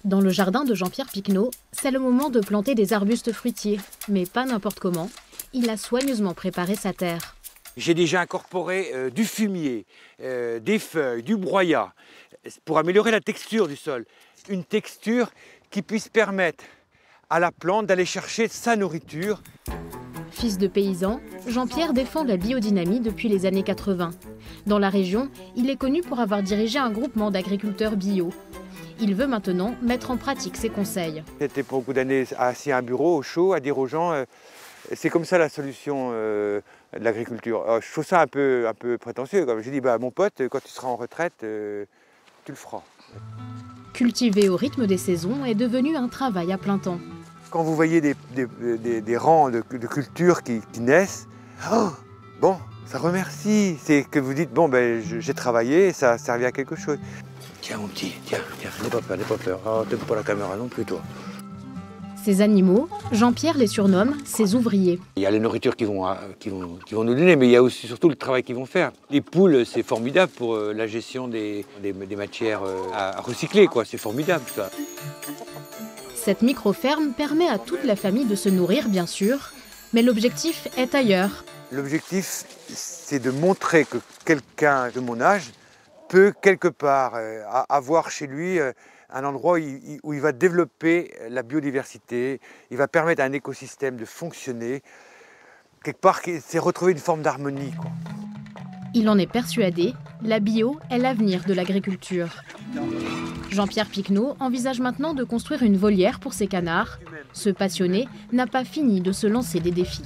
Dans le jardin de Jean-Pierre Picquenot, c'est le moment de planter des arbustes fruitiers, mais pas n'importe comment. Il a soigneusement préparé sa terre. J'ai déjà incorporé du fumier, des feuilles, du broyat, pour améliorer la texture du sol. Une texture qui puisse permettre à la plante d'aller chercher sa nourriture. Fils de paysan, Jean-Pierre défend la biodynamie depuis les années 80. Dans la région, il est connu pour avoir dirigé un groupement d'agriculteurs bio. Il veut maintenant mettre en pratique ses conseils. J'étais pour beaucoup d'années assis à un bureau au chaud à dire aux gens c'est comme ça la solution de l'agriculture. Je trouve ça un peu prétentieux. J'ai dit mon pote, quand tu seras en retraite, tu le feras. Cultiver au rythme des saisons est devenu un travail à plein temps. Quand vous voyez des rangs de cultures qui naissent, bon, ça remercie. C'est que vous dites, j'ai travaillé, ça a servi à quelque chose. Tiens mon petit, tiens, n'aie pas peur. Oh, t'aimes pas la caméra non plus toi. Ces animaux, Jean-Pierre les surnomme ses ouvriers. Il y a les nourritures qu'ils vont nous donner, mais il y a aussi surtout le travail qu'ils vont faire. Les poules, c'est formidable pour la gestion des matières à recycler, quoi. C'est formidable ça. Cette micro-ferme permet à toute la famille de se nourrir, bien sûr, mais l'objectif est ailleurs. L'objectif, c'est de montrer que quelqu'un de mon âge peut quelque part avoir chez lui un endroit où il va développer la biodiversité, il va permettre à un écosystème de fonctionner. Quelque part, c'est retrouver une forme d'harmonie, quoi. Il en est persuadé, la bio est l'avenir de l'agriculture. Jean-Pierre Picquenot envisage maintenant de construire une volière pour ses canards. Ce passionné n'a pas fini de se lancer des défis.